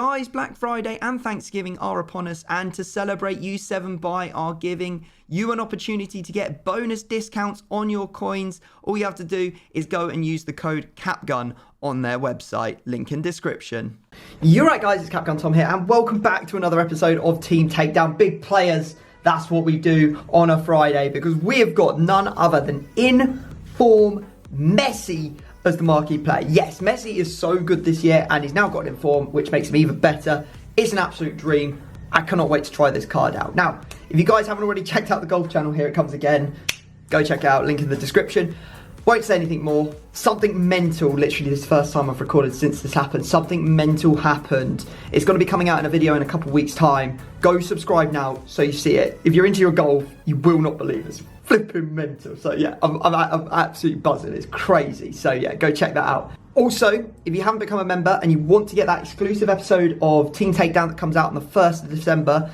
Guys, Black Friday and Thanksgiving are upon us, and to celebrate, U7Buy are giving you an opportunity to get bonus discounts on your coins. All you have to do is go and use the code CapGun on their website, link in description. You're right, guys, it's CapgunTom here, and welcome back to another episode of Team Takedown. Big players, that's what we do on a Friday, because we have got none other than in-form Messi as the marquee player. Yes, Messi is so good this year, and he's now got in form, which makes him even better. It's an absolute dream. I cannot wait to try this card out. Now, if you guys haven't already checked out the golf channel, here it comes again. Go check it out, link in the description. Won't say anything more. Something mental, literally this first time I've recorded since this happened. Something mental happened. It's going to be coming out in a video in a couple of weeks' time. Go subscribe now so you see it. If you're into your golf, you will not believe it's flipping mental. So yeah, I'm absolutely buzzing. It's crazy. So yeah, go check that out. Also, if you haven't become a member and you want to get that exclusive episode of Team Takedown that comes out on the 1st of December,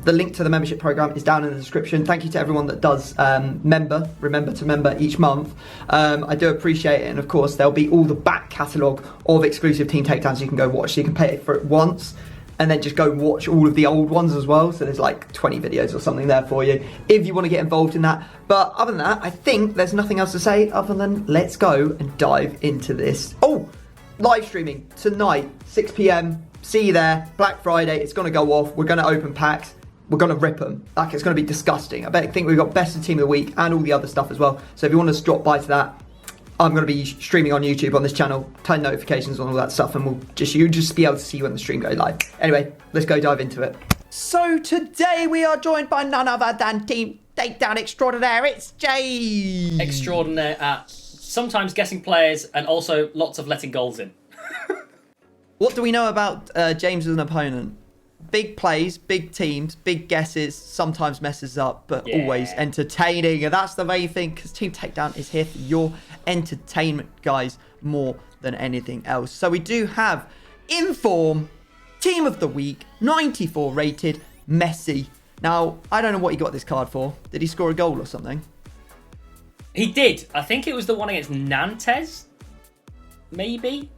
the link to the membership program is down in the description. Thank you to everyone that does remember to member each month. I do appreciate it. And of course, there'll be all the back catalogue of exclusive Team Takedowns you can go watch. So you can pay for it once and then just go watch all of the old ones as well. So there's like 20 videos or something there for you if you want to get involved in that. But other than that, I think there's nothing else to say other than let's go and dive into this. Oh, live streaming tonight, 6 p.m. See you there. Black Friday, it's going to go off. We're going to open packs. We're going to rip them. Like, it's going to be disgusting. I think we've got best of team of the week and all the other stuff as well. So if you want to drop by to that, I'm going to be streaming on YouTube on this channel, turn notifications on all that stuff, and you'll just be able to see when the stream goes live. Anyway, let's go dive into it. So today we are joined by none other than Team Takedown Extraordinaire. It's Jay. Extraordinaire at sometimes guessing players and also lots of letting goals in. What do we know about James as an opponent? Big plays, big teams, big guesses, sometimes messes up, but always entertaining. And that's the main thing, because Team Takedown is here for your entertainment, guys, more than anything else. So we do have in-form Team of the Week, 94 rated, Messi. Now, I don't know what he got this card for. Did he score a goal or something? He did. I think it was the one against Nantes, maybe.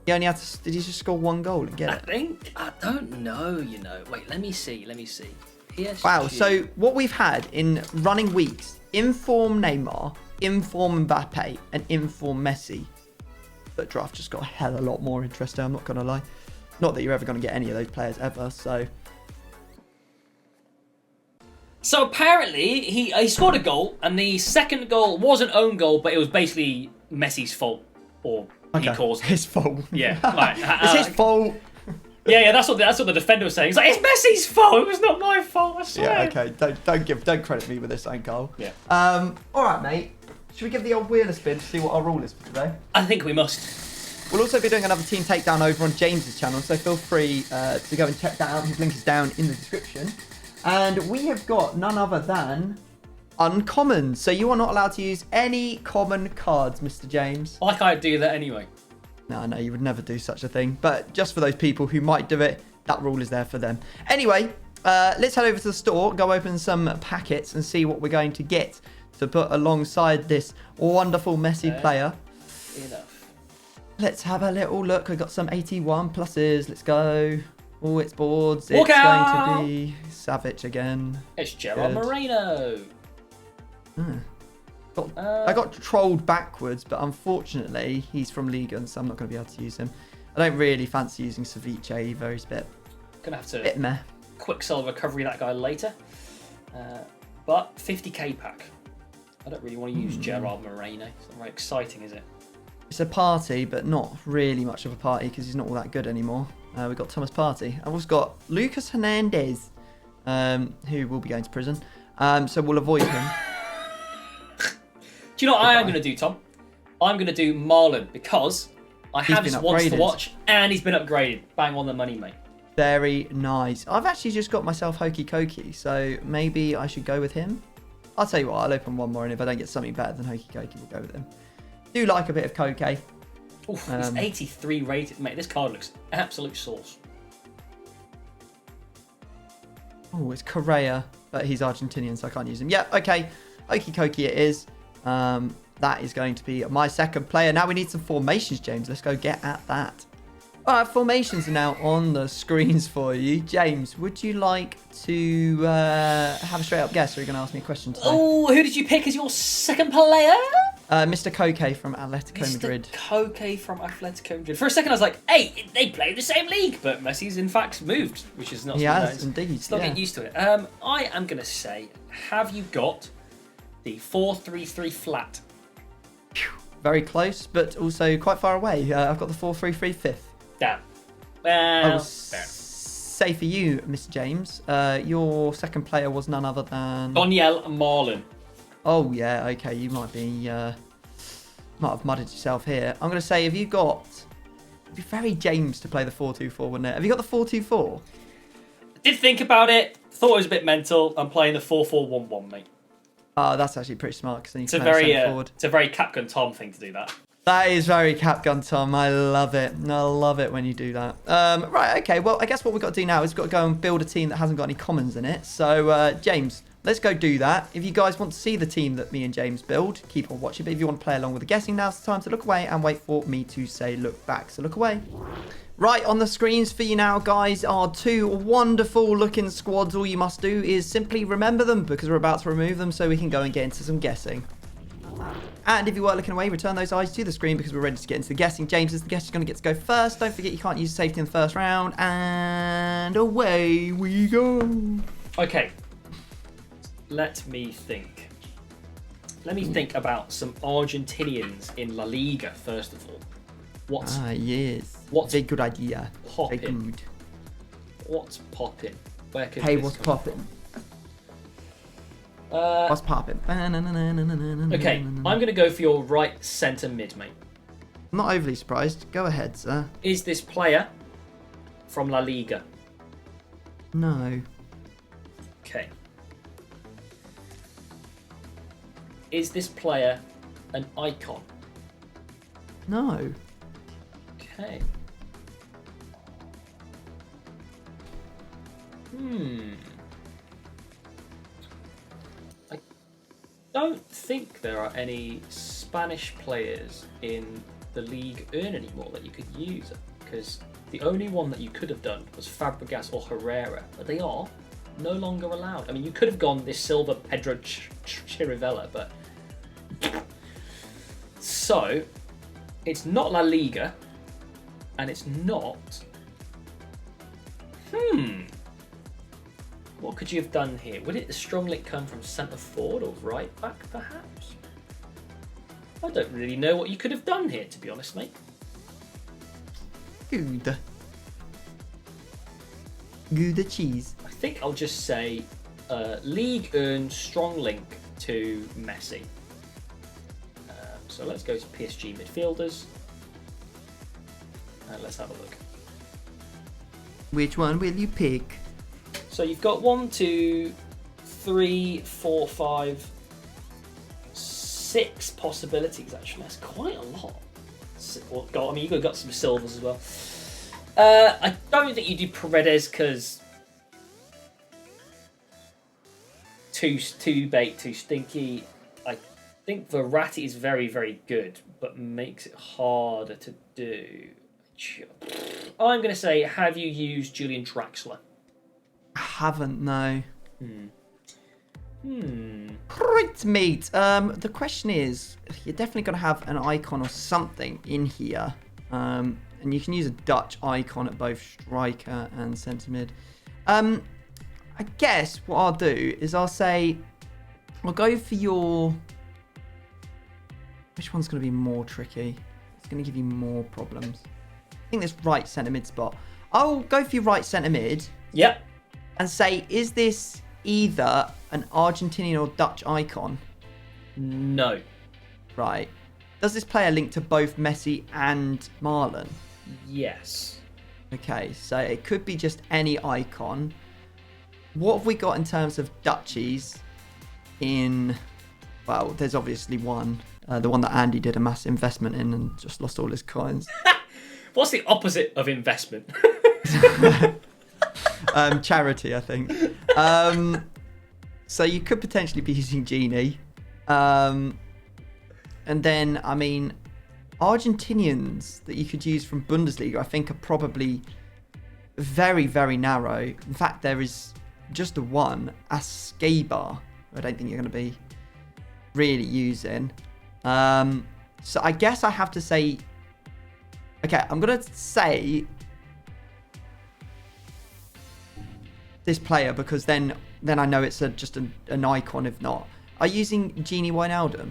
He only had to, did he just score one goal and get it? I don't know, you know. Wait, let me see. PSG. Wow, so what we've had in running weeks, in-form Neymar, in-form Mbappe, and in-form Messi. But draft just got a hell of a lot more interesting, I'm not going to lie. Not that you're ever going to get any of those players ever, so... So apparently, he scored a goal, and the second goal was an own goal, but it was basically Messi's fault. Or... Okay. He caused his fault. Yeah, right. It's his fault. Yeah, that's what the defender was saying. He's like, it's Messi's fault. It was not my fault. I swear. Yeah, okay. Don't credit me with this, ain't Carl. Yeah. All right, mate. Should we give the old wheel a spin to see what our rule is for today? I think we must. We'll also be doing another Team Takedown over on James's channel, so feel free to go and check that out. His link is down in the description. And we have got none other than uncommon. So you are not allowed to use any common cards, Mr. James. Like I'd do that anyway. No, you would never do such a thing. But just for those people who might do it, that rule is there for them. Anyway, let's head over to the store, go open some packets and see what we're going to get to put alongside this wonderful Messi player. Enough. Let's have a little look. We've got some 81 pluses. Let's go. Oh, it's boards. Walk it's out. going to be Savage again. It's Gerard Moreno. I got trolled backwards, but unfortunately, he's from Liga, so I'm not going to be able to use him. I don't really fancy using Ceviche either. He's a Gonna have to bit meh. Quicksilver recovery that guy later. But 50k pack. I don't really want to use Gerard Moreno. It's not very exciting, is it? It's a party, but not really much of a party because he's not all that good anymore. We've got Thomas Partey. I've also got Lucas Hernandez, who will be going to prison. So we'll avoid him. Do you know what I am going to do, Tom? I'm going to do Marlon because I have his once to watch and he's been upgraded. Bang on the money, mate. Very nice. I've actually just got myself Hokey Cokey, so maybe I should go with him. I'll tell you what, I'll open one more, and if I don't get something better than Hokey Cokey, we'll go with him. Do like a bit of Coke. Oof, he's 83 rated. Mate, this card looks absolute sauce. Oh, it's Correa, but he's Argentinian, so I can't use him. Yeah, okay. Hokey Cokey it is. That is going to be my second player. Now we need some formations, James. Let's go get at that. All right, formations are now on the screens for you. James, would you like to have a straight up guess, or are you going to ask me a question today? Oh, who did you pick as your second player? Mr. Koke from Atletico Madrid. Mr. Koke from Atletico Madrid. For a second, I was like, hey, they play the same league. But Messi's, in fact, moved, which is not He has, indeed. Still getting used to it. I am going to say, have you got the 4-3-3 flat? Very close, but also quite far away. I've got the 4-3-3 fifth. Damn. I Well, will say for you, Mr. James, your second player was none other than... Daniel Marlon. Oh, yeah, okay, you might have mudded yourself here. I'm going to say, have you got... It'd be very James to play the 4-2-4, wouldn't it? Have you got the 4-2-4? Did think about it. Thought it was a bit mental. I'm playing the 4-4-1-1, mate. Oh, that's actually pretty smart, because then you can send forward. It's a very CapgunTom thing to do that. That is very CapgunTom. I love it. I love it when you do that. Right, okay. Well, I guess what we've got to do now is we've got to go and build a team that hasn't got any commons in it. So, James, let's go do that. If you guys want to see the team that me and James build, keep on watching. But if you want to play along with the guessing, now's the time to look away and wait for me to say look back. So look away. Right, on the screens for you now, guys, are two wonderful looking squads. All you must do is simply remember them, because we're about to remove them so we can go and get into some guessing. And if you were looking away, return those eyes to the screen, because we're ready to get into the guessing. James is the guest, who's going to get to go first. Don't forget you can't use safety in the first round. And away we go. Okay. Let me think. Let me think about some Argentinians in La Liga, first of all. Yes. What's a good idea. popping? Very good. What's popping? Where could Hey, this what's come popping? from? What's popping? Okay, I'm going to go for your right centre mid, mate. I'm not overly surprised. Go ahead, sir. Is this player from La Liga? No. Okay. Is this player an icon? No. Okay. I don't think there are any Spanish players in the League Earn anymore that you could use, because the only one that you could have done was Fabregas or Herrera, but they are no longer allowed. I mean, you could have gone this Silva, Pedro, Chirivella, but... So, it's not La Liga, and it's not... What could you have done here? Would the strong link come from centre forward or right back, perhaps? I don't really know what you could have done here, to be honest, mate. Good. Good cheese. I think I'll just say League Earn strong link to Messi. So let's go to PSG midfielders. And let's have a look. Which one will you pick? So you've got 1, 2, 3, 4, 5, 6 possibilities, actually. That's quite a lot. I mean, you've got some silvers as well. I don't think you do Paredes, because too bait, too stinky. I think Verratti is very, very good, but makes it harder to do. I'm going to say, have you used Julian Draxler? I haven't, no. Right, mate. The question is, you're definitely going to have an icon or something in here. And you can use a Dutch icon at both striker and centre mid. I guess what I'll do is I'll say, I'll go for your... Which one's going to be more tricky? It's going to give you more problems. I think this right centre mid spot. I'll go for your right centre mid. Yep. And say, is this either an Argentinian or Dutch icon? No. Right. Does this player link to both Messi and Marlon? Yes. Okay, so it could be just any icon. What have we got in terms of Dutchies in... Well, there's obviously one. The one that Andy did a massive investment in and just lost all his coins. What's the opposite of investment? Charity, I think. So you could potentially be using Genie. And then, I mean, Argentinians that you could use from Bundesliga, I think, are probably very, very narrow. In fact, there is just the one, Ascabar. I don't think you're going to be really using. So I guess I have to say... Okay, I'm going to say this player because then I know it's just an icon if not. Are you using Genie Wijnaldum?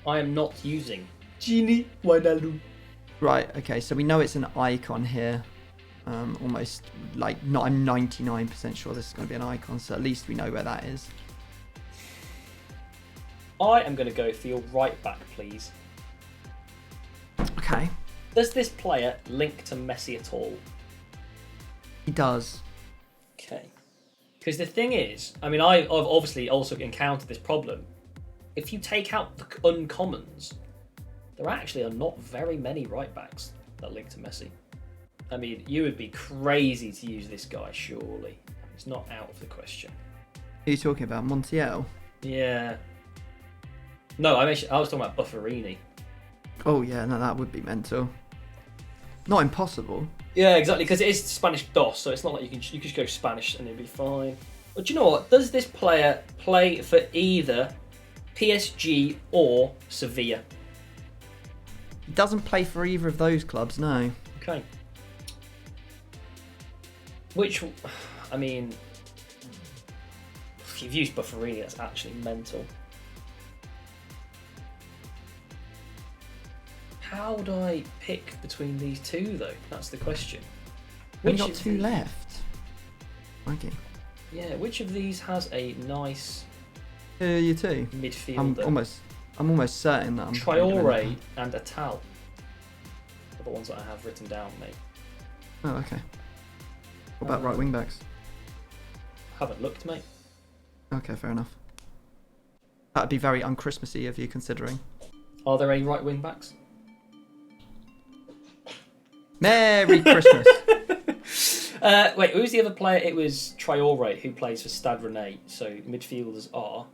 I am not using Genie Wijnaldum. Right, okay, so we know it's an icon here. Almost like, I'm 99% sure this is going to be an icon, so at least we know where that is. I am going to go for your right back, please. Okay. Does this player link to Messi at all? He does. Okay. Because the thing is, I mean, I've obviously also encountered this problem. If you take out the uncommons, there actually are not very many right backs that link to Messi. I mean, you would be crazy to use this guy, surely. It's not out of the question. Who are you talking about? Montiel? Yeah. No, I was talking about Bufferini. Oh, yeah, no, that would be mental. Not impossible. Yeah, exactly, because it is Spanish DOS, so it's not like you can just go Spanish and it'll be fine. But do you know what? Does this player play for either PSG or Sevilla? He doesn't play for either of those clubs, no. Okay. Which, I mean, if you've used Bufferini, that's actually mental. How would I pick between these two, though? That's the question. We've got two left. Okay. Yeah, which of these has a nice You too. midfielder? I'm almost certain that I'm... Traore and Atal are the ones that I have written down, mate. Oh, okay. What about right wing backs? Haven't looked, mate. Okay, fair enough. That'd be very un-Christmassy of you considering. Are there any right wing backs? Merry Christmas. Wait, who's the other player? It was Traore, who plays for Stade Rennais. So midfielders are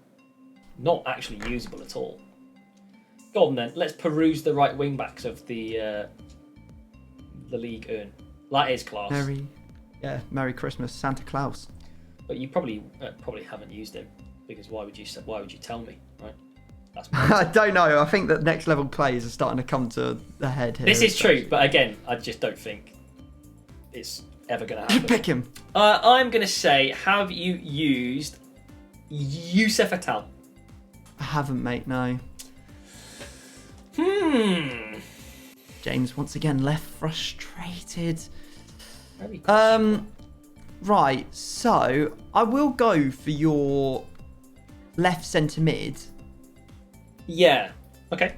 not actually usable at all. Go on then, let's peruse the right wing backs of the League 1. That is class. Merry Christmas, Santa Claus. But you probably haven't used him because why would you tell me, right? That's I don't know. I think that next level plays are starting to come to the head here. This is true, but again, I just don't think it's ever going to happen. Pick him. I'm going to say, have you used Youssef Atal? I haven't, mate. No. James once again left frustrated. Very questionable. Right. So I will go for your left centre mid. Yeah. Okay.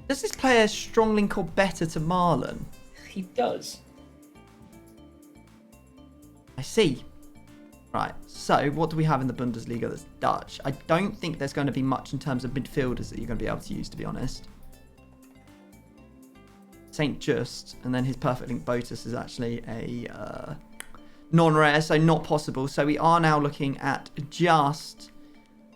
Does this player strong link or better to Marlon? He does. I see. Right, so what do we have in the Bundesliga that's Dutch? I don't think there's going to be much in terms of midfielders that you're going to be able to use, to be honest. St. Just, and then his perfect link Botus is actually a non-rare, so not possible. So we are now looking at just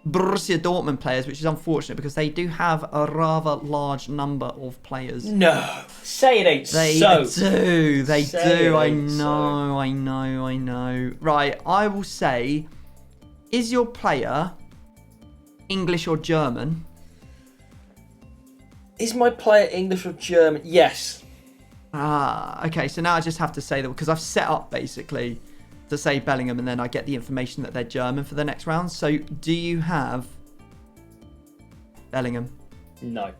Borussia Dortmund players, which is unfortunate because they do have a rather large number of players. No, say it ain't They so. do. They Say do. it I ain't so. know. Right, I will say, is your player English or German? Is my player English or German? Yes. Okay, so now I just have to say that because I've set up basically to say Bellingham and then I get the information that they're German for the next round. So do you have Bellingham? No.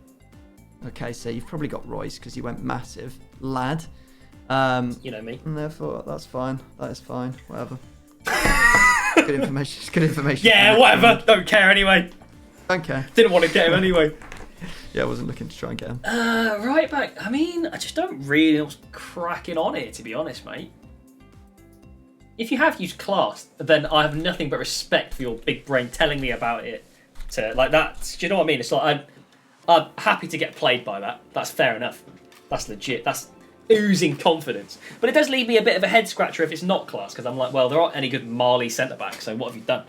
Okay, so you've probably got Royce because you went massive, lad. You know me. And therefore, that's fine. That is fine. Whatever. Good information. It's good information. Yeah, whatever. Don't care anyway. Okay. Didn't want to get him anyway. Yeah, I wasn't looking to try and get him. Right back. I mean, I just don't really know what's cracking on here, to be honest, mate. If you have used class, then I have nothing but respect for your big brain telling me about it. To like that. Do you know what I mean? It's like I'm happy to get played by that. That's fair enough. That's legit. That's oozing confidence. But it does leave me a bit of a head scratcher if it's not class, because I'm like, well, there aren't any good Mali centre backs, so what have you done?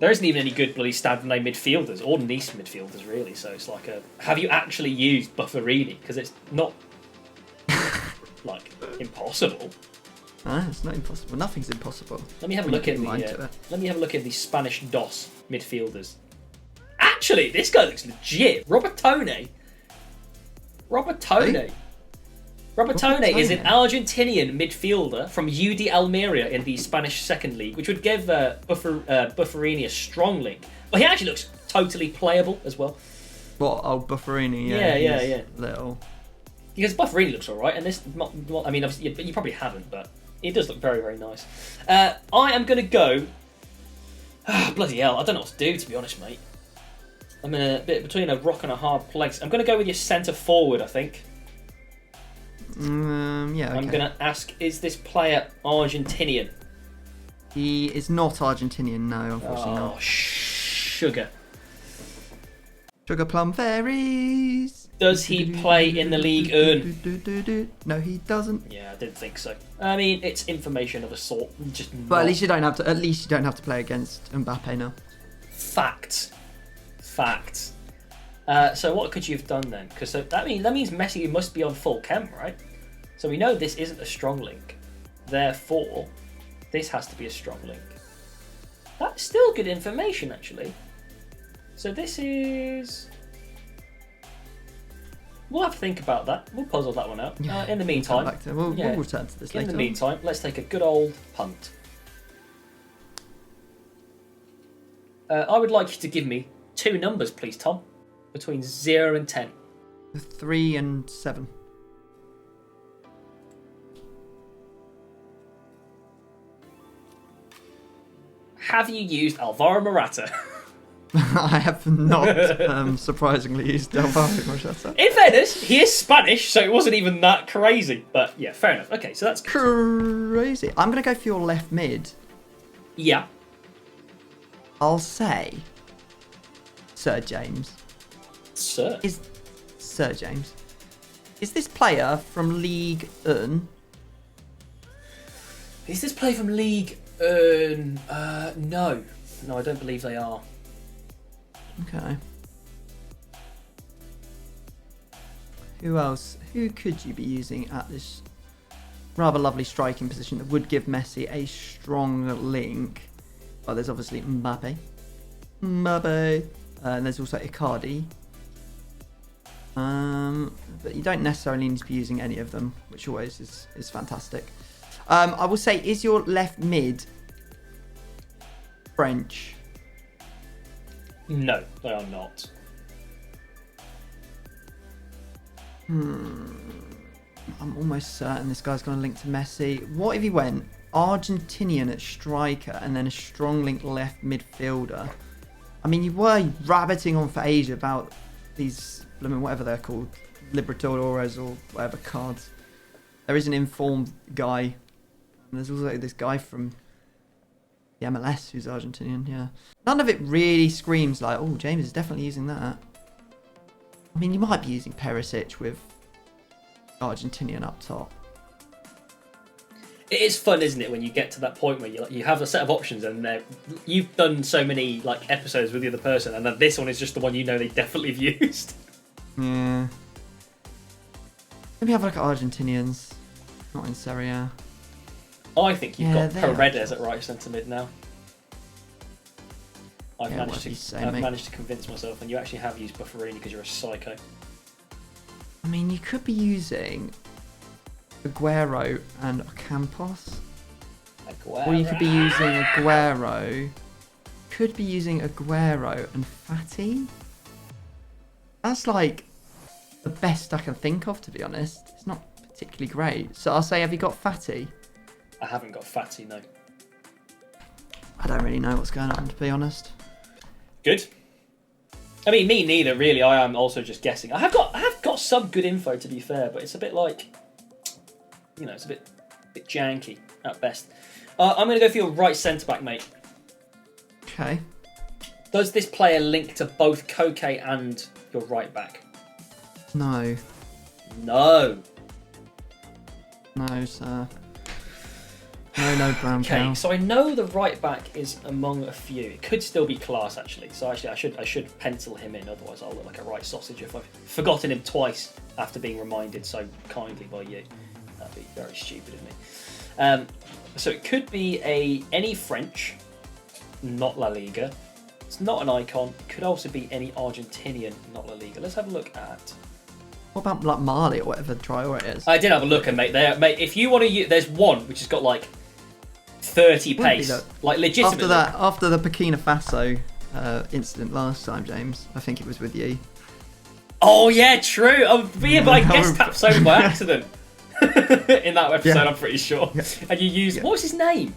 there isn't even any good bloody standard name midfielders or niche midfielders really. So it's like have you actually used Bufferini? Because it's not like impossible. No, it's not impossible. Nothing's impossible. Let me have a look at the Spanish DOS midfielders. Actually, this guy looks legit. Robertone. Robertone is an Argentinian midfielder from UD Almeria in the Spanish Second League, which would give Bufferini a strong link. But he actually looks totally playable as well. What? Oh, Bufferini. Yeah. Little. Because Bufferini looks alright, and this, I mean, obviously, you probably haven't, but it does look very, very nice. I am going to go. Bloody hell, I don't know what to do, to be honest, mate. I'm in a bit between a rock and a hard place. I'm going to go with your centre forward, I think. Yeah, okay. I'm going to ask, is this player Argentinian? He is not Argentinian, no, unfortunately not. Sugar. Sugar plum fairies. Does he play in the League One? No, he doesn't. Yeah, I didn't think so. I mean, it's information of a sort. But at least you don't have to. At least you don't have to play against Mbappe now. Fact. So what could you have done then? Because that means Messi must be on full chem, right? So we know this isn't a strong link. Therefore, this has to be a strong link. That's still good information, actually. So this is. We'll have to think about that. We'll puzzle that one out. In the meantime, we'll return to this later. In the meantime, let's take a good old punt. I would like you to give me 2 numbers, please, Tom, between 0 and 10. 3 and 7. Have you used Alvaro Morata? I have not, surprisingly, used Alvaro Morata. In fairness, he is Spanish, so it wasn't even that crazy. But yeah, fair enough. Okay, so that's crazy. I'm going to go for your left mid. Yeah. I'll say Sir James. Sir James. Is this player from League One? Is this player from League One? No, I don't believe they are. Okay. Who else? Who could you be using at this rather lovely striking position that would give Messi a strong link? Well, there's obviously Mbappe. And there's also Icardi. But you don't necessarily need to be using any of them, which always is fantastic. I will say, is your left mid French? No, they are not. I'm almost certain this guy's going to link to Messi. What if he went Argentinian at striker and then a strong link left midfielder? I mean, you were rabbiting on for ages about these, whatever they're called, Libertadores or whatever cards. There is an informed guy. And there's also this guy from the MLS who's Argentinian, yeah. None of it really screams like, oh, James is definitely using that. I mean, you might be using Perisic with Argentinian up top. It is fun, isn't it, when you get to that point where you have a set of options and you've done so many episodes with the other person, and then this one is just the one you know they definitely have used. Yeah. Let me have a look at Argentinians. Not in Serie A. I think you've got Paredes at right centre mid now. I've managed to convince myself, and you actually have used Bufferini because you're a psycho. I mean, you could be using Aguero and Campos. Or you could be using Aguero. Could be using Aguero and Fati. That's like the best I can think of, to be honest. It's not particularly great. So I'll say, have you got Fati? I haven't got Fati, no. I don't really know what's going on, to be honest. Good. I mean, me neither, really. I am also just guessing. I have got some good info, to be fair, but it's a bit it's a bit janky at best. I'm going to go for your right centre-back, mate. Okay. Does this player link to both Koke and your right-back? No. No. No, sir. No, no brown Okay, cow. so I know the right back is among a few. It could still be Class actually. So actually, I should pencil him in. Otherwise, I'll look like a right sausage if I've forgotten him twice after being reminded so kindly by you. That'd be very stupid of me. So it could be any French, not La Liga. It's not an icon. It could also be any Argentinian, not La Liga. Let's have a look at. What about like Mali or whatever Traore is? I did have a look, and mate, if you want to use, there's one which has got like 30 pace, like legitimately. After the Burkina Faso incident last time, James, I think it was with you. Oh yeah, true. Oh, yeah, but I guessed that so by accident in that episode. Yeah. I'm pretty sure. Yeah. And you used what was his name?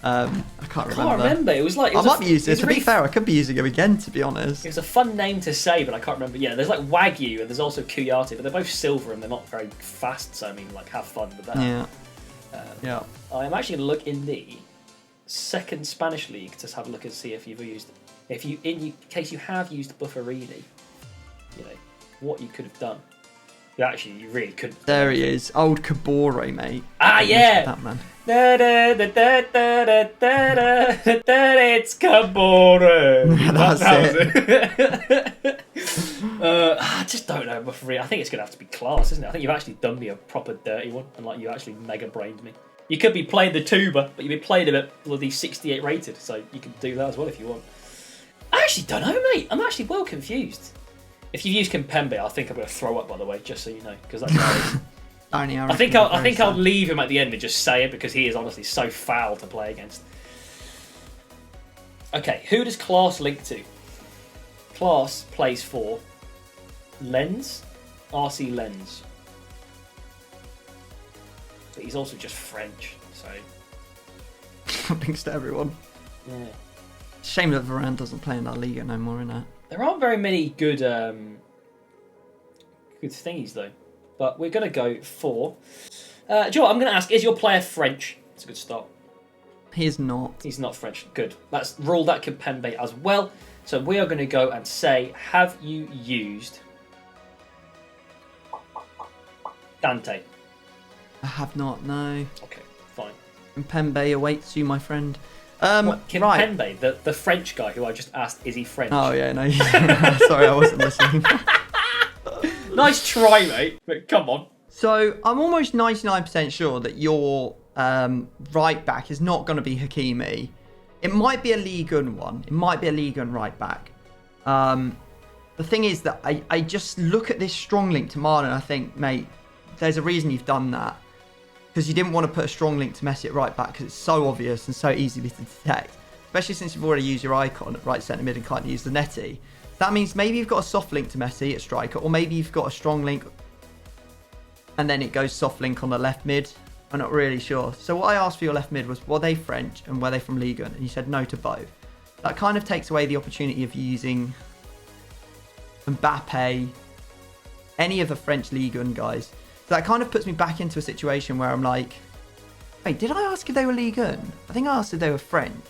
I can't remember. It was like I might be using it. To be fair, I could be using him again. To be honest, it was a fun name to say, but I can't remember. Yeah, there's like Wagyu and there's also Kuyate, but they're both silver and they're not very fast. So I mean, like, have fun with that. Yeah. Yeah. I'm actually going to look in the second Spanish league to have a look and see if you've used, in case you have used Buffarini, you know what you could have done. You really couldn't. There he is, old Cabore, mate. Ah, yeah. That man. It's Cabore. That's it. I just don't know. I think it's going to have to be Class, isn't it? I think you've actually done me a proper dirty one, and like you actually mega brained me. You could be playing the tuba, but you'd be playing him at bloody 68 rated, so you can do that as well if you want. I actually don't know, mate. I'm actually well confused. If you use Kimpembe, I think I'm going to throw up, by the way, just so you know, because that's how I think I'll leave him at the end and just say it because he is honestly so foul to play against. Okay, who does Class link to? Class plays for Lens, RC Lens. But he's also just French, so links to everyone. Yeah. Shame that Varane doesn't play in La Liga no more, innit? There aren't very many good good thingies though. But we're gonna go for. Do you know what I'm gonna ask? Is your player French? It's a good start. He is not. He's not French. Good. Let's rule that Kimpembe as well. So we are gonna go and say, have you used Dante? I have not. No. Okay, fine. Kimpembe awaits you, my friend. Kimpembe, right. the French guy who I just asked, is he French? Oh yeah, no. Sorry, I wasn't listening. Nice try, mate. But come on. So I'm almost 99% sure that your right back is not going to be Hakimi. It might be a Ligue 1 one. It might be a Ligue 1 right back. The thing is that I just look at this strong link to Marlon and I think, mate, there's a reason you've done that. Because you didn't want to put a strong link to Messi at right back because it's so obvious and so easy to detect. Especially since you've already used your icon at right centre mid and can't use the netty. That means maybe you've got a soft link to Messi at striker, or maybe you've got a strong link and then it goes soft link on the left mid. I'm not really sure. So what I asked for your left mid was, were they French and were they from Ligue 1? And you said no to both. That kind of takes away the opportunity of using Mbappe, any of the French Ligue 1 guys. So that kind of puts me back into a situation where I'm like, wait, did I ask if they were Ligue 1? I think I asked if they were French.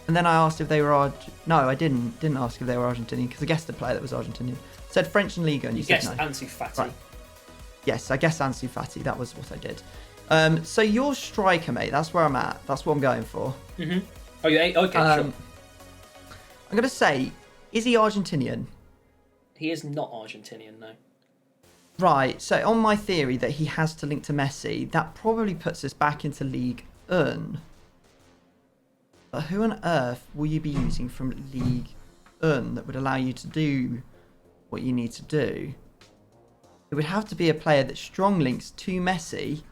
And then I asked if they were No, I didn't ask if they were Argentinian because I guessed the player that was Argentinian. Said French and Ligue 1. You said guessed no. Ansu Fati. Right. Yes, I guessed Ansu Fati. That was what I did. So your striker, mate, that's where I'm at. That's what I'm going for. Mm-hmm. Oh, yeah, okay, sure. I'm going to say, is he Argentinian? He is not Argentinian, no. Right, so on my theory that he has to link to Messi, that probably puts us back into Ligue 1. But who on earth will you be using from Ligue 1 that would allow you to do what you need to do? It would have to be a player that strong links to Messi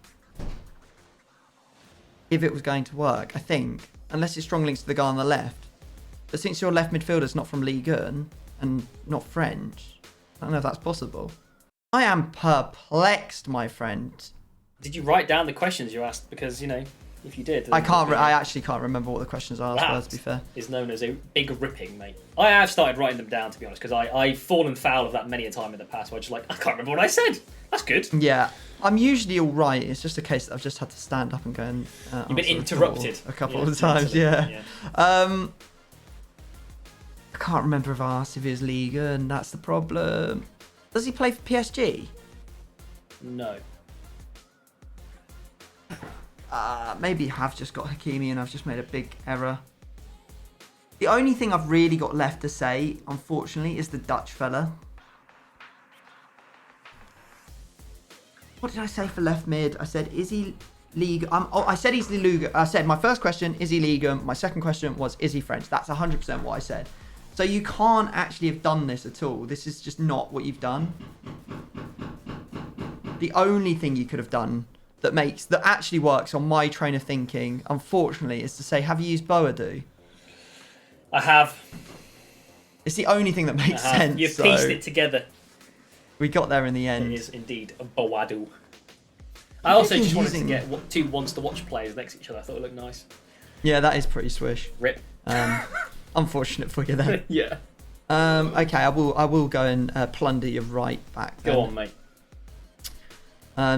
if it was going to work, I think. Unless it strong links to the guy on the left. But since your left midfielder's not from Ligue 1 and not French, I don't know if that's possible. I am perplexed, my friend. Did you write down the questions you asked? Because, you know, if you did... I actually can't remember what the questions are, to be fair. Is known as a big ripping, mate. I have started writing them down, to be honest, because I've fallen foul of that many a time in the past where I'm just like, I can't remember what I said. That's good. Yeah. I'm usually all right. It's just a case that I've just had to stand up and go and... You've been interrupted. A couple of times, yeah. I can't remember if I asked if he was Ligue 1. That's the problem. Does he play for PSG? No. maybe I have just got Hakimi and I've just made a big error. The only thing I've really got left to say, unfortunately, is the Dutch fella. What did I say for left mid? I said, is he league? I said he's the Liga. I said my first question, is he Liga? My second question was, is he French? That's 100% what I said. So you can't actually have done this at all. This is just not what you've done. The only thing you could have done that actually works on my train of thinking, unfortunately, is to say, have you used Boadu? I have. It's the only thing that makes sense. You've pieced it together. We got there in the end. It is indeed a Boadu. I also just wanted to get two wants to watch players next to each other. I thought it looked nice. Yeah, that is pretty swish. Rip. Unfortunate for you there. Yeah. Okay, I will go and plunder your right back. Then. Go on, mate.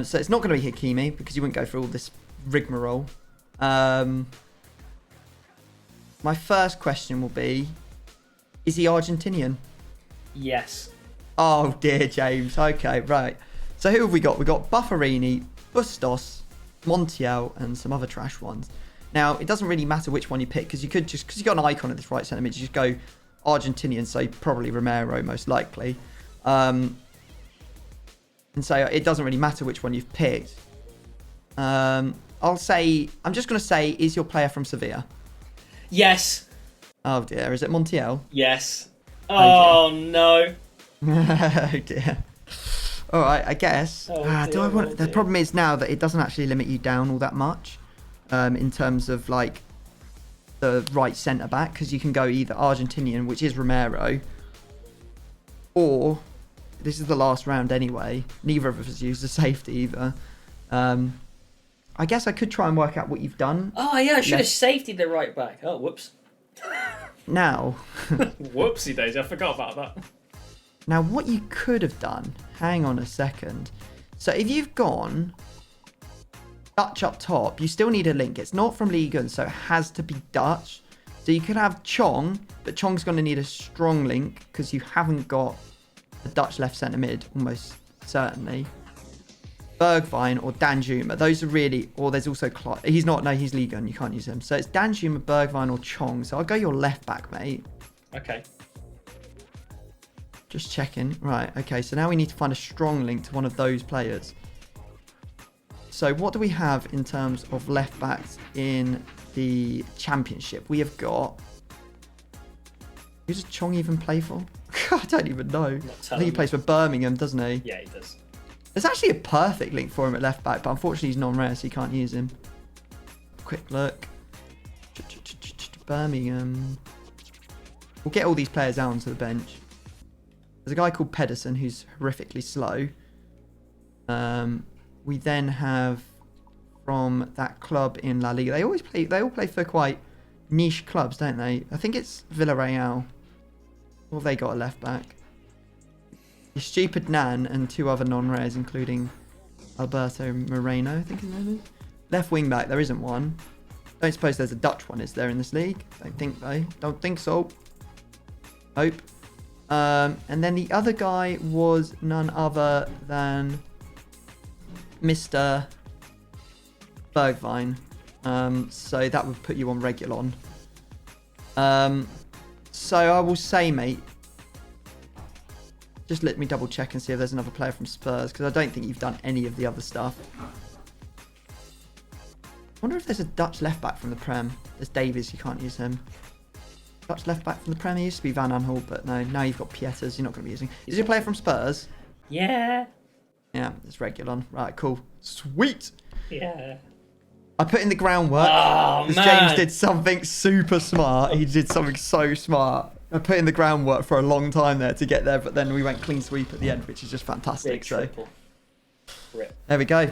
So it's not going to be Hakimi because you wouldn't go through all this rigmarole. My first question will be, is he Argentinian? Yes. Oh dear, James. Okay, right. So who have we got? We've got Buffarini, Bustos, Montiel, and some other trash ones. Now, it doesn't really matter which one you pick because you could just, because you've got an icon at this right centre mid, you just go Argentinian, so probably Romero most likely. And so it doesn't really matter which one you've picked. I'm just going to say, is your player from Sevilla? Yes. Oh dear, is it Montiel? Yes. Oh no. Oh dear. All right, I guess. The problem is now that it doesn't actually limit you down all that much, in terms of like the right centre back, because you can go either Argentinian, which is Romero, or this is the last round anyway. Neither of us used a safety either. I guess I could try and work out what you've done. Oh yeah, I should have safetied the right back. Oh whoops. Now. Whoopsie daisy, I forgot about that. Now, what you could have done, hang on a second. So if you've gone Dutch up top, you still need a link. It's not from Liga, and so it has to be Dutch. So you could have Chong, but Chong's going to need a strong link because you haven't got a Dutch left centre mid, almost certainly. Bergwijn or Danjuma. Those are really, or there's also Clark. He's Liga, and you can't use him. So it's Danjuma, Bergwijn, or Chong. So I'll go your left back, mate. Okay. Just checking. Right, okay, so now we need to find a strong link to one of those players. So what do we have in terms of left backs in the Championship? We have got... Who does Chong even play for? I don't even know. I think he plays for Birmingham, doesn't he? Yeah, he does. There's actually a perfect link for him at left back, but unfortunately he's non-rare, so you can't use him. Quick look. Birmingham. We'll get all these players out onto the bench. There's a guy called Pedersen who's horrifically slow. We then have from that club in La Liga. They all play for quite niche clubs, don't they? I think it's Villarreal. Or have they got a left back? Your stupid Nan and two other non-rares, including Alberto Moreno, I think his name is. Left wing back, there isn't one. Don't suppose there's a Dutch one, is there, in this league? Don't think though. Don't think so. Hope. And then the other guy was none other than Mr. Bergwijn. So that would put you on Regulon. So I will say, mate, just let me double check and see if there's another player from Spurs, because I don't think you've done any of the other stuff. I wonder if there's a Dutch left back from the Prem. There's Davies, you can't use him. Dutch left back from the Prem, he used to be Van Aanholt, but no, now you've got Pieters, you're not going to be using. Is your player from Spurs? Yeah. Yeah, it's Regulon. Right, cool. Sweet. Yeah. I put in the groundwork. Oh, man. James did something super smart. He did something so smart. I put in the groundwork for a long time there to get there, but then we went clean sweep at the end, which is just fantastic. Big triple. Rip. There we go.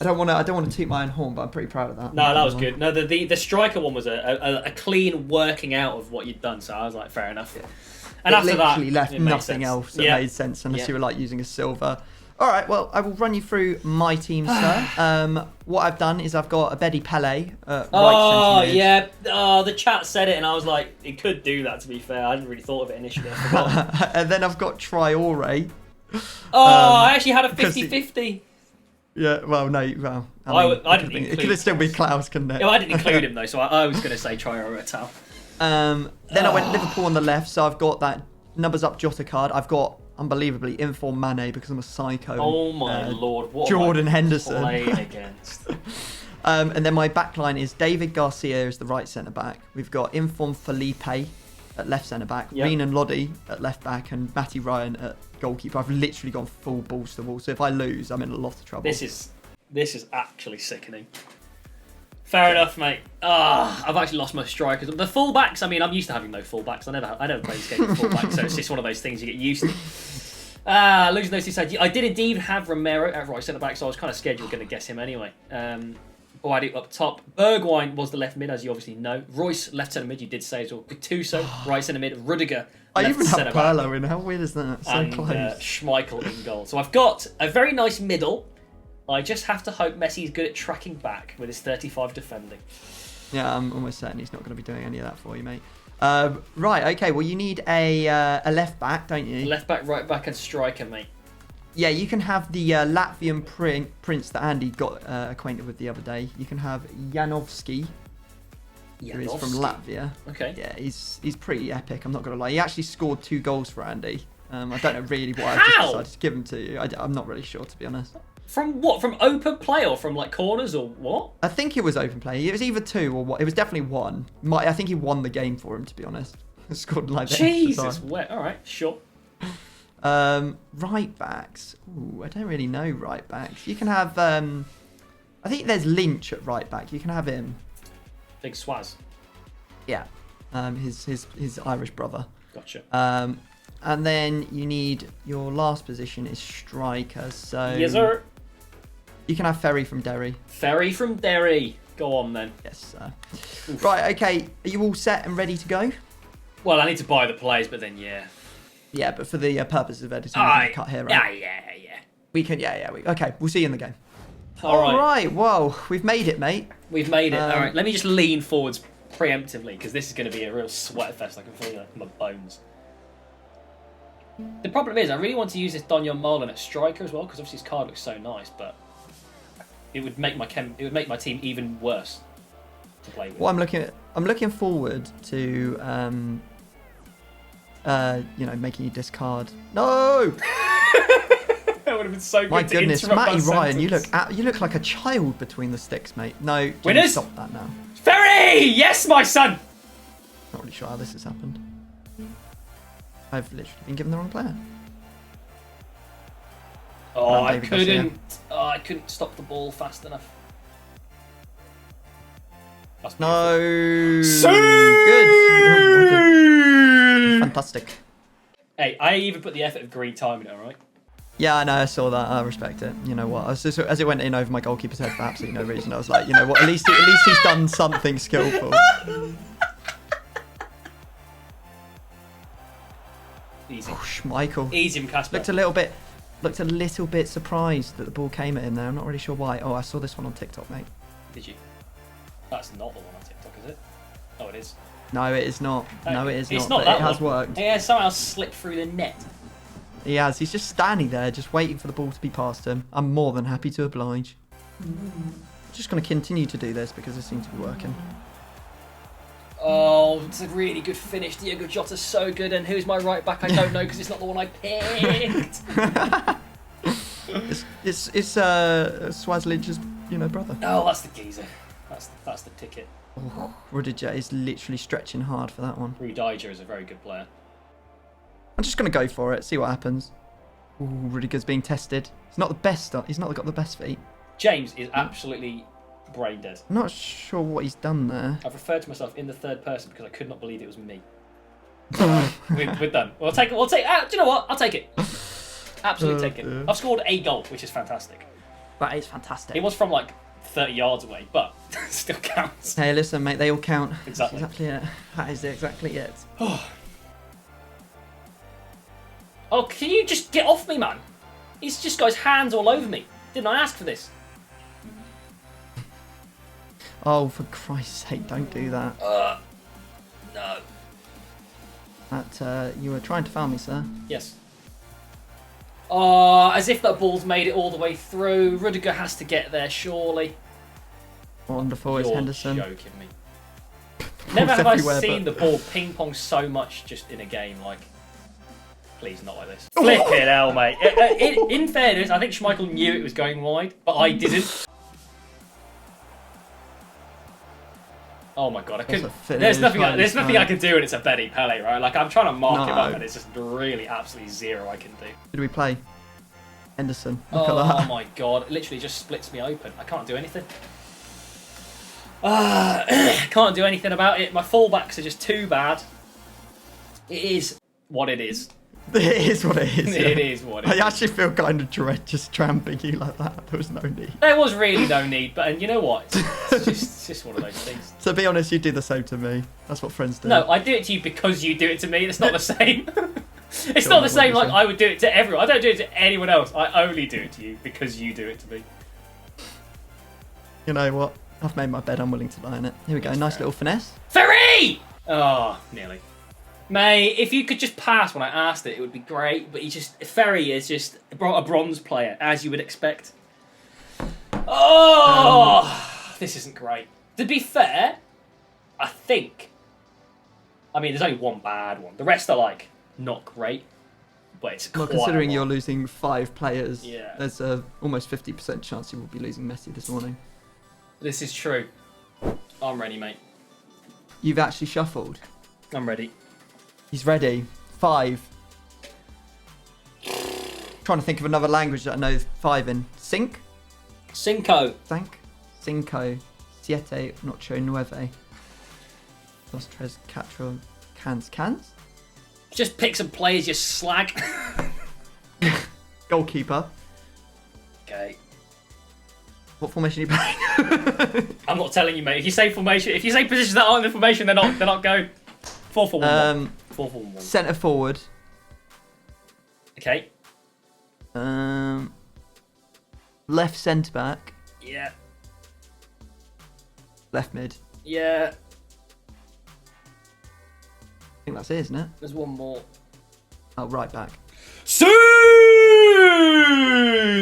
I don't want to toot my own horn, but I'm pretty proud of that. No, that was good. No, the striker one was a clean working out of what you'd done, so I was like, fair enough. Yeah. And it after that, literally left nothing else that made sense unless you were like using a silver. All right, well, I will run you through my team, sir. What I've done is I've got a Abedi Pele right centre mid. Yeah. Oh, the chat said it, and I was like, it could do that, to be fair. I hadn't really thought of it initially. I forgot. And then I've got Traore. I actually had a 50-50. Yeah, well, no, well, I didn't it include could still be Klaus. Klaus, couldn't it? No, I didn't include him though, so I was going to say Traore Tal. Then I went Liverpool on the left, so I've got that numbers up Jota card. I've got unbelievably informed Mane because I'm a psycho. Oh my lord, what Jordan am I Henderson playing against? And then my back line is David Garcia as the right centre back. We've got informed Felipe at left centre back, Renan Lodi at left back, and Matty Ryan at goalkeeper. I've literally gone full balls to the wall, so if I lose, I'm in a lot of trouble. This is actually sickening. Fair enough, mate. I've actually lost my strikers. The fullbacks, I mean, I'm used to having no fullbacks. I never play this game with fullbacks, so it's just one of those things you get used to. Losing those two sides. I did indeed have Romero at right centre back, so I was kind of scared you were going to guess him anyway. Boadi up top. Bergwijn was the left mid, as you obviously know. Royce, left centre mid, you did say as well. Gattuso, right centre mid. Rudiger, I left even have centre back. Pirlo in. How weird is that? So And close. Schmeichel in goal. So I've got a very nice middle. I just have to hope Messi's good at tracking back with his 35 defending. Yeah, I'm almost certain he's not going to be doing any of that for you, mate. Right, okay. Well, you need a left back, don't you? Left back, right back, and striker, mate. Yeah, you can have the Latvian prince that Andy got acquainted with the other day. You can have Janovski, who is from Latvia. Okay. Yeah, he's pretty epic, I'm not going to lie. He actually scored 2 goals for Andy. I don't know really why I just decided to give him to you. I'm not really sure, to be honest. From what? From open play or from like corners or what? I think it was open play. It was either 2 or what. It was definitely 1. I think he won the game for him, to be honest. Scored like that. Jesus, wet. All right, sure. Right backs. Ooh, I don't really know right backs. You can have. I think there's Lynch at right back. You can have him. Big Swaz. Yeah. His Irish brother. Gotcha. And then you need your last position is striker. So Yes, sir. you can have Ferry from Derry. Ferry from Derry. Go on then. Yes, sir. Right. Okay. Are you all set and ready to go? Well, I need to buy the players, but then yeah. Yeah, but for the purposes of editing, we can cut here, right? Yeah. We can. Yeah. Okay. We'll see you in the game. All right. Well, we've made it, mate. We've made it. All right. Let me just lean forwards preemptively because this is going to be a real sweat fest. I can feel it in my bones. The problem is, I really want to use this Donjon Marlon at striker as well because obviously his card looks so nice, but it would make my team even worse to play with. Well, I'm looking forward to making you discard. No. That would have been so good. My goodness, to interrupt Matty that Ryan, sentence. you look like a child between the sticks, mate. No, Winners! stop that now. Ferry! Yes, my son! Not really sure how this has happened. I've literally been given the wrong player. Oh, I David Garcia. couldn't stop the ball fast enough. That's No. beautiful. Good. Fantastic. Hey, I even put the effort of green time in it, alright? Yeah, I know. I saw that. I respect it. You know what? As it went in over my goalkeeper's head for absolutely no reason, I was like, you know what? At least he's done something skillful. Easy. Oh, Schmeichel. Easy, Casper. Looked a little bit surprised that the ball came at him there. I'm not really sure why. Oh, I saw this one on TikTok, mate. Did you? That's not the one on TikTok, is it? Oh, it is. No, it is not. No, it is It's not. not But that it has one. worked. Yeah, somehow slipped through the net. He has. He's just standing there, just waiting for the ball to be passed him. I'm more than happy to oblige. Just going to continue to do this because it seems to be working. Oh, it's a really good finish. Diogo Jota's so good. And who's my right back? I don't know because it's not the one I picked. It's Swazlinch's, brother. Oh, that's the geezer. That's the ticket. Oh, Rudiger is literally stretching hard for that one. Rudiger is a very good player. I'm just going to go for it, see what happens. Ooh, Rudiger's being tested. He's not the best. He's not got the best feet. James is absolutely brain dead. I'm not sure what he's done there. I've referred to myself in the third person because I could not believe it was me. We're done. We'll take it. Do you know what? I'll take it. Absolutely take it. I've scored a goal, which is fantastic. That is fantastic. It was from like 30 yards away, but still counts. Hey, listen, mate, they all count. Exactly. That's exactly it. That is exactly it. Oh, can you just get off me, man? He's just got his hands all over me. Didn't I ask for this? Oh, for Christ's sake, don't do that. No. That you were trying to foul me, sir. Yes. Oh, as if that ball's made it all the way through. Rudiger has to get there, surely. Wonderful, it's You're Henderson. joking me. Never have I everywhere, seen but- the ball ping pong so much just in a game. Like, please, not like this. Flipping hell, mate. In fairness, I think Schmeichel knew it was going wide, but I didn't. Oh my god, I couldn't. There's nothing I can do, and it's a Betty Pele, right? Like, I'm trying to mark him up, and it's just really absolutely zero I can do. Who do we play? Henderson. Look Oh at that. my god, it literally just splits me open. I can't do anything. Can't do anything about it. My fullbacks are just too bad. It is what it is. It is what it is. It is what it is. I actually feel kind of dread just tramping you like that. There was no need. There was really no need, but and you know what? It's just one of those things. To be honest, you do the same to me. That's what friends do. No, I do it to you because you do it to me. It's not the same. It's not the same like I would do it to everyone. I don't do it to anyone else. I only do it to you because you do it to me. You know what? I've made my bed. I'm willing to lie in it. Here we go. Nice little finesse. Ferry! Oh, nearly. Mate, if you could just pass when I asked it, it would be great. But Ferry is just a bronze player, as you would expect. Oh, this isn't great. To be fair, I think. I mean, there's only one bad one. The rest are like not great, but it's Well, quite considering a lot. you're losing 5 players, Yeah. there's a almost 50% chance you will be losing Messi this morning. This is true. I'm ready, mate. You've actually shuffled. I'm ready. He's ready. 5. Trying to think of another language that I know 5 in. Cinque? Cinco. Thank. Cinco. Siete. Noche. Nueve. Dos, tres, cuatro. Cans? Just pick some players, you slag. Goalkeeper. Okay. What formation are you playing? I'm not telling you, mate. If you say formation, if you say positions that aren't in the formation, they're not going. 4-4-1-1. 4-4-1-1. Centre forward. Okay. Left centre back. Yeah. Left mid. Yeah. I think that's it, isn't it? There's one more. Oh, right back. Sue!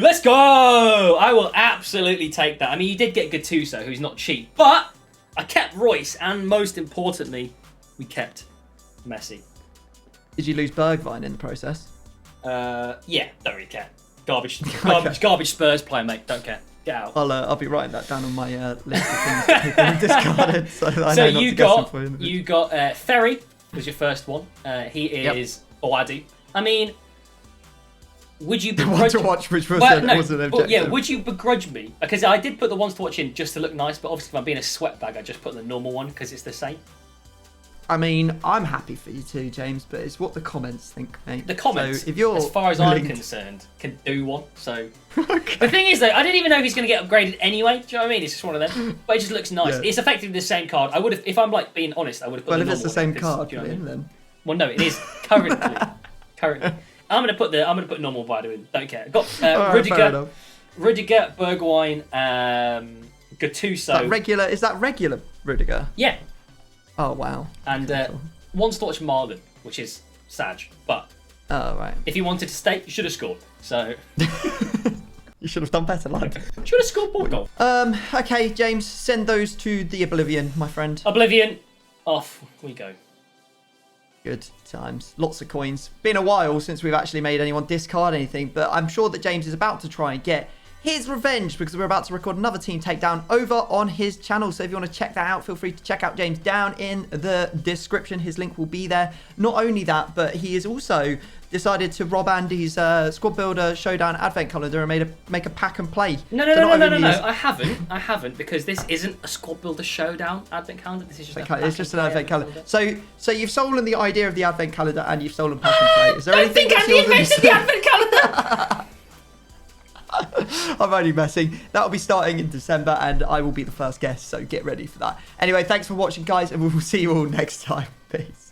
Let's go! I will absolutely take that. I mean, you did get Gattuso, who's not cheap, but I kept Royce, and most importantly, we kept Messi. Did you lose Bergwijn in the process? Yeah, don't really care. Garbage Spurs player, mate. Don't care. Get out. I'll be writing that down on my list of things that people have discarded, so that I know not to guess them for you. You got Ferry was your first one. He is Boadi. I mean, would you The one begrudge to watch, which was, Well, was an well, objective. yeah, would you begrudge me? Because I did put the ones to watch in just to look nice, but obviously if I'm being a sweatbag, I just put the normal one because it's the same. I mean, I'm happy for you too, James, but it's what the comments think, mate. The comments, so if you're as far as I'm concerned, can do one. So the thing is, though, I didn't even know if he's going to get upgraded anyway. Do you know what I mean? It's just one of them. But it just looks nice. Yeah. It's effectively the same card. I would have, if I'm like being honest, I would have put Well, the if it's the normal same one, 'cause, card, do you know put what it I in mean? then. Well, no, it is currently. I'm gonna put normal Vado in. Don't care. Got Alright, fair enough. Rudiger, Bergwijn, Gattuso. Is that regular Rudiger? Yeah, Oh, wow. and one Storch Marlon, which is Sag. But Oh, right. if you wanted to stay, you should have scored. So You should have done better, lad. should have scored more goals. Okay, James, send those to the Oblivion, my friend. Oblivion, off we go. Good times. Lots of coins. Been a while since we've actually made anyone discard anything, but I'm sure that James is about to try and get his revenge because we're about to record another team takedown over on his channel. So if you want to check that out, feel free to check out James down in the description. His link will be there. Not only that, but he has also decided to rob Andy's Squad Builder Showdown Advent Calendar and make a pack and play. No. I haven't because this isn't a Squad Builder Showdown Advent Calendar. This is just It's just an Advent Calendar. So you've stolen the idea of the Advent Calendar and you've stolen pack and play. Is there anything I think Andy invented the Advent Calendar. I'm only messing. That'll be starting in December and I will be the first guest, so get ready for that. Anyway, thanks for watching, guys, and we will see you all next time. Peace.